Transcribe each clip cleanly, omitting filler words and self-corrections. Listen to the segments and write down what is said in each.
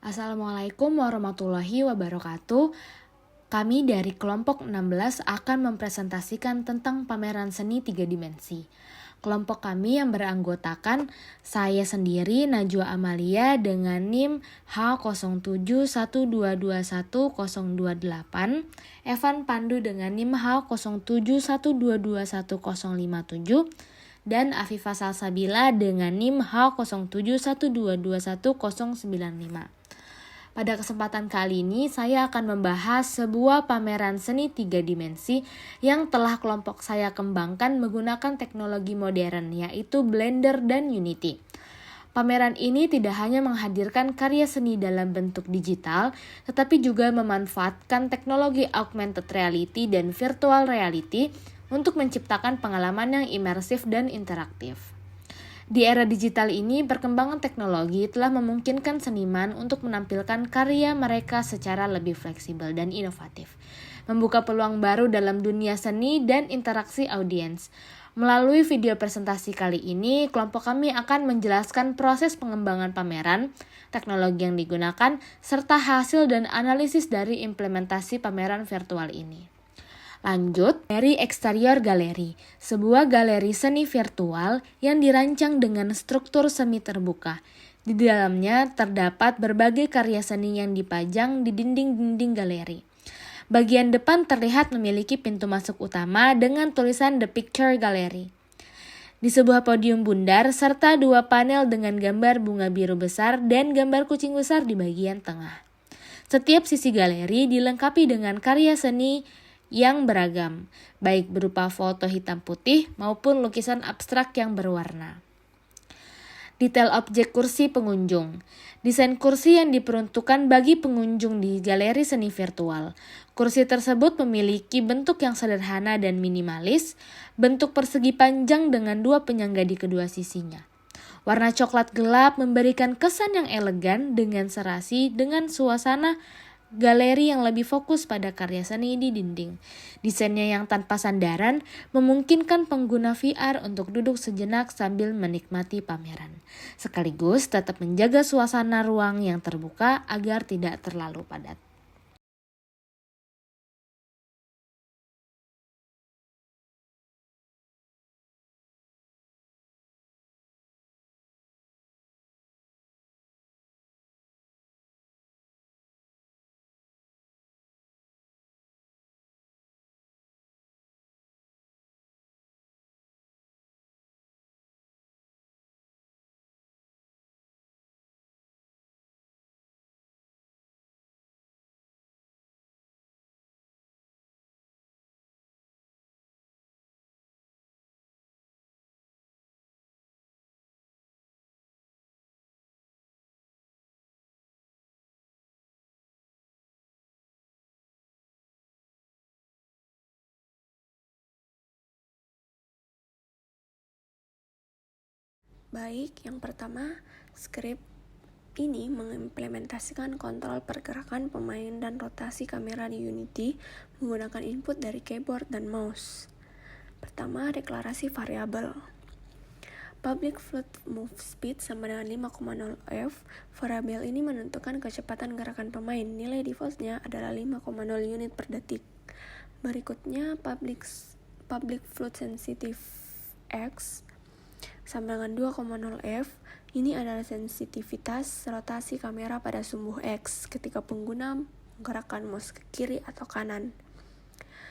Assalamualaikum warahmatullahi wabarakatuh. Kami dari kelompok 16 akan mempresentasikan tentang pameran seni 3 dimensi. Kelompok kami yang beranggotakan saya sendiri Najwa Amalia dengan NIM H0712211028, Evan Pandu dengan NIM H0712211057, dan Afifah Salsabila dengan NIM H0712211095. Pada kesempatan kali ini, saya akan membahas sebuah pameran seni 3 dimensi yang telah kelompok saya kembangkan menggunakan teknologi modern, yaitu Blender dan Unity. Pameran ini tidak hanya menghadirkan karya seni dalam bentuk digital, tetapi juga memanfaatkan teknologi augmented reality dan virtual reality untuk menciptakan pengalaman yang imersif dan interaktif. Di era digital ini, perkembangan teknologi telah memungkinkan seniman untuk menampilkan karya mereka secara lebih fleksibel dan inovatif, membuka peluang baru dalam dunia seni dan interaksi audiens. Melalui video presentasi kali ini, kelompok kami akan menjelaskan proses pengembangan pameran, teknologi yang digunakan, serta hasil dan analisis dari implementasi pameran virtual ini. Lanjut, dari eksterior galeri, sebuah galeri seni virtual yang dirancang dengan struktur semi terbuka. Di dalamnya terdapat berbagai karya seni yang dipajang di dinding-dinding galeri. Bagian depan terlihat memiliki pintu masuk utama dengan tulisan The Picture Gallery. Di sebuah podium bundar serta 2 panel dengan gambar bunga biru besar dan gambar kucing besar di bagian tengah. Setiap sisi galeri dilengkapi dengan karya seni yang beragam, baik berupa foto hitam putih maupun lukisan abstrak yang berwarna. Detail objek kursi pengunjung. Desain kursi yang diperuntukkan bagi pengunjung di galeri seni virtual. Kursi tersebut memiliki bentuk yang sederhana dan minimalis, bentuk persegi panjang dengan 2 penyangga di kedua sisinya. Warna coklat gelap memberikan kesan yang elegan dengan serasi dengan suasana galeri yang lebih fokus pada karya seni di dinding. Desainnya yang tanpa sandaran memungkinkan pengguna VR untuk duduk sejenak sambil menikmati pameran, sekaligus tetap menjaga suasana ruang yang terbuka agar tidak terlalu padat. Baik, yang pertama, skrip ini mengimplementasikan kontrol pergerakan pemain dan rotasi kamera di Unity menggunakan input dari keyboard dan mouse. Pertama, deklarasi variabel. Public float move speed sama dengan 5,0 F. Variabel ini menentukan kecepatan gerakan pemain. Nilai defaultnya adalah 5,0 unit per detik. Berikutnya, public float sensitive X sama dengan 2,0 F. Ini adalah sensitivitas rotasi kamera pada sumbu X ketika pengguna menggerakkan mouse ke kiri atau kanan.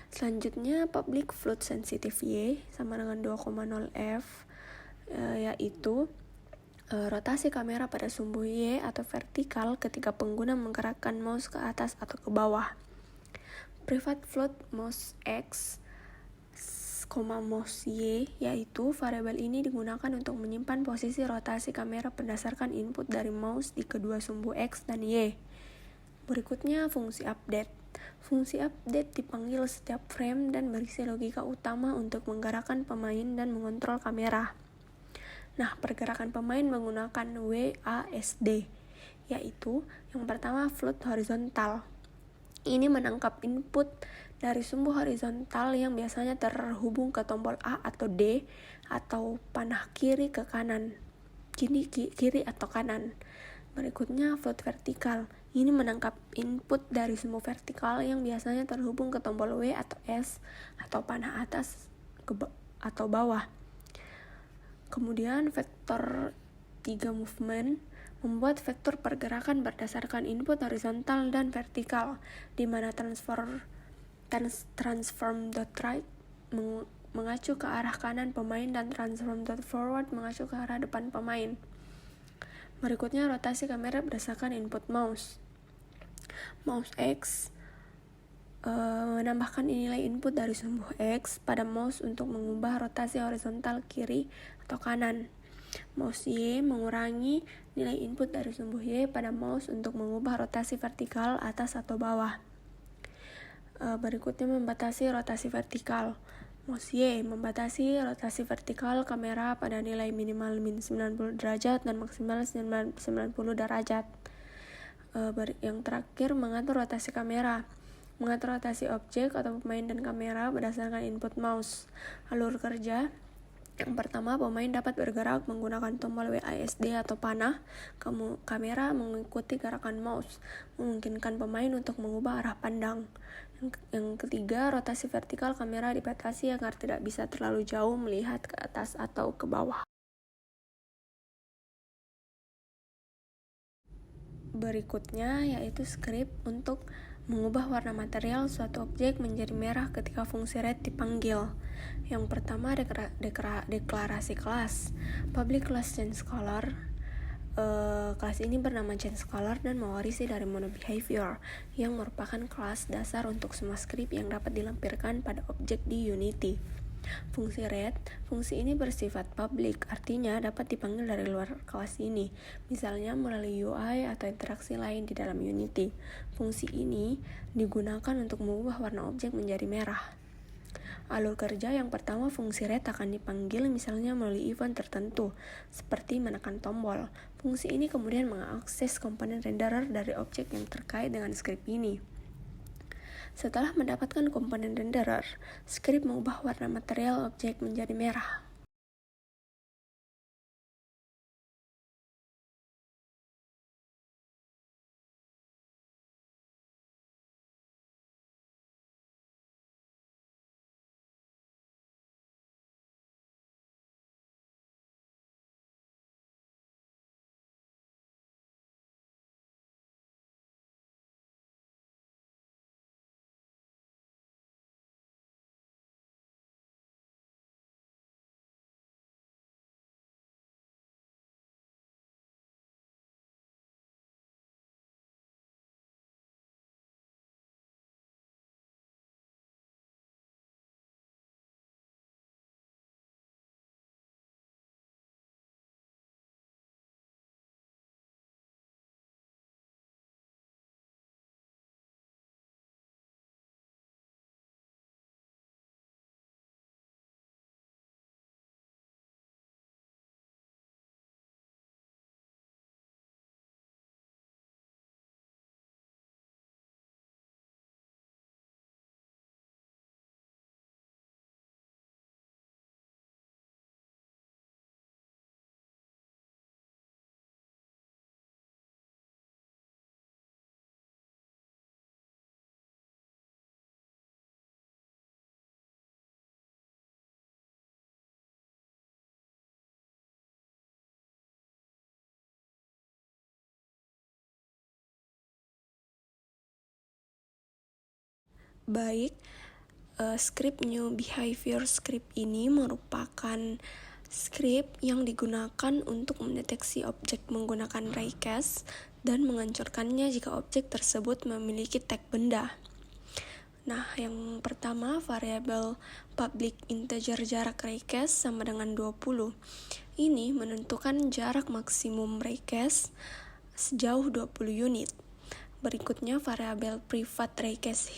Selanjutnya, public float sensitive Y sama dengan 2,0 F, yaitu rotasi kamera pada sumbu Y atau vertikal ketika pengguna menggerakkan mouse ke atas atau ke bawah. Private float mouse X, mouse Y, yaitu variabel ini digunakan untuk menyimpan posisi rotasi kamera berdasarkan input dari mouse di kedua sumbu X dan Y. Berikutnya, fungsi update. Fungsi update dipanggil setiap frame dan berisi logika utama untuk menggerakkan pemain dan mengontrol kamera. Nah, pergerakan pemain menggunakan WASD, yaitu yang pertama float horizontal. Ini menangkap input dari sumbu horizontal yang biasanya terhubung ke tombol A atau D atau panah kiri ke kanan, kiri atau kanan. Berikutnya float vertikal. Ini menangkap input dari sumbu vertikal yang biasanya terhubung ke tombol W atau S atau panah atas atau bawah. Kemudian vektor 3 movement membuat vektor pergerakan berdasarkan input horizontal dan vertikal, di mana transform.right mengacu ke arah kanan pemain dan transform.forward mengacu ke arah depan pemain. Berikutnya rotasi kamera berdasarkan input mouse. Mouse X menambahkan nilai input dari sumbu X pada mouse untuk mengubah rotasi horizontal kiri atau kanan. Mouse Y mengurangi nilai input dari sumbu Y pada mouse untuk mengubah rotasi vertikal atas atau bawah. Berikutnya membatasi rotasi vertikal. Mouse Y membatasi rotasi vertikal kamera pada nilai minimal min 90 derajat dan maksimal 90 derajat. Yang terakhir mengatur rotasi kamera. Mengatur rotasi objek atau pemain dan kamera berdasarkan input mouse. Alur kerja. Yang pertama, pemain dapat bergerak menggunakan tombol WASD atau panah. Kamera mengikuti gerakan mouse, memungkinkan pemain untuk mengubah arah pandang. Yang ketiga, rotasi vertikal kamera dibatasi agar tidak bisa terlalu jauh melihat ke atas atau ke bawah. Berikutnya yaitu script untuk mengubah warna material suatu objek menjadi merah ketika fungsi red dipanggil. Yang pertama, deklarasi kelas. Public class change color. Kelas ini bernama change color dan mewarisi dari monoBehavior, yang merupakan kelas dasar untuk semua script yang dapat dilampirkan pada objek di Unity. Fungsi red, fungsi ini bersifat public, artinya dapat dipanggil dari luar kelas ini, misalnya melalui UI atau interaksi lain di dalam Unity. Fungsi ini digunakan untuk mengubah warna objek menjadi merah. Alur kerja yang pertama, fungsi red akan dipanggil misalnya melalui event tertentu, seperti menekan tombol. Fungsi ini kemudian mengakses komponen renderer dari objek yang terkait dengan script ini. Setelah mendapatkan komponen renderer, script mengubah warna material objek menjadi merah. Baik, script new behavior script ini merupakan script yang digunakan untuk mendeteksi objek menggunakan raycast dan menghancurkannya jika objek tersebut memiliki tag benda. Nah, yang pertama, variabel public integer jarak raycast sama dengan 20. Ini menentukan jarak maksimum raycast sejauh 20 unit. Berikutnya, variabel private raycast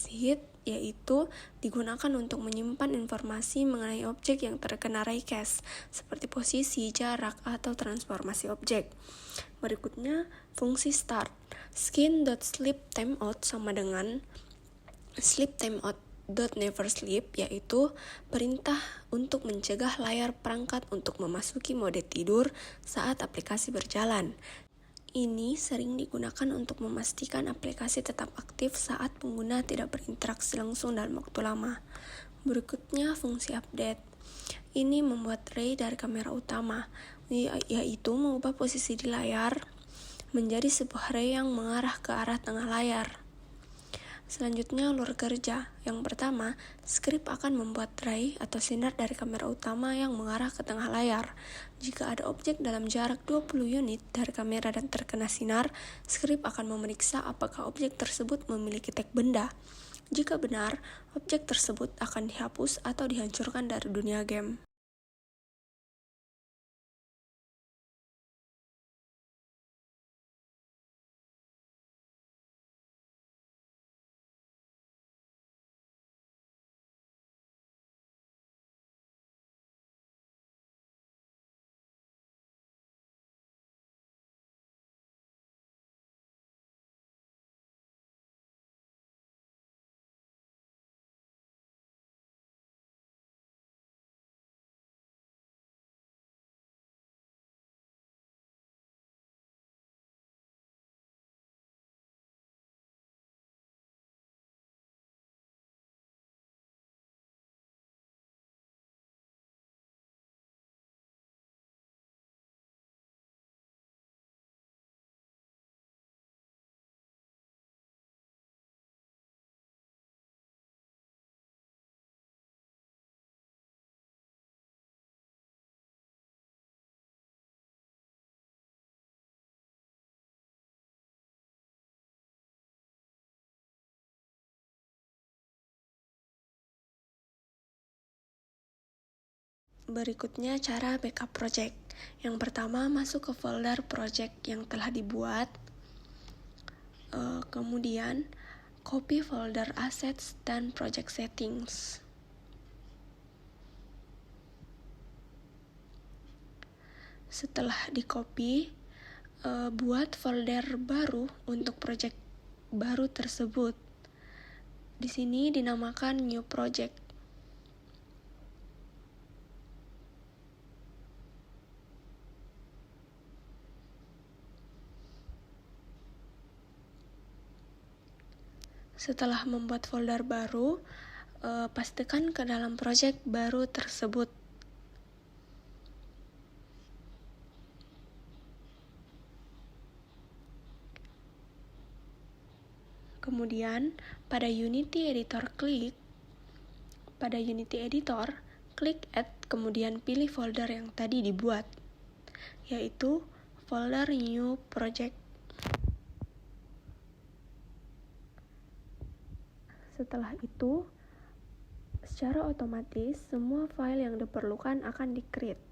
hit yaitu digunakan untuk menyimpan informasi mengenai objek yang terkena raycast, seperti posisi, jarak, atau transformasi objek. Berikutnya, fungsi start. Skin.sleep_timeout sama dengan sleep_timeout.neverSleep, yaitu perintah untuk mencegah layar perangkat untuk memasuki mode tidur saat aplikasi berjalan. ini sering digunakan untuk memastikan aplikasi tetap aktif saat pengguna tidak berinteraksi langsung dalam waktu lama. Berikutnya, fungsi update. Ini membuat ray dari kamera utama, yaitu mengubah posisi di layar menjadi sebuah ray yang mengarah ke arah tengah layar. Selanjutnya, alur kerja. Yang pertama, skrip akan membuat ray atau sinar dari kamera utama yang mengarah ke tengah layar. Jika ada objek dalam jarak 20 unit dari kamera dan terkena sinar, skrip akan memeriksa apakah objek tersebut memiliki tag benda. Jika benar, objek tersebut akan dihapus atau dihancurkan dari dunia game. Berikutnya cara backup project. Yang pertama, masuk ke folder project yang telah dibuat. Kemudian, copy folder assets dan project settings. Setelah di-copy, buat folder baru untuk project baru tersebut. Di sini dinamakan new project. Setelah membuat folder baru, pastikan ke dalam project baru tersebut. Kemudian, pada Unity Editor, klik Add, kemudian pilih folder yang tadi dibuat, yaitu folder New Project. Setelah itu, secara otomatis semua file yang diperlukan akan di-create.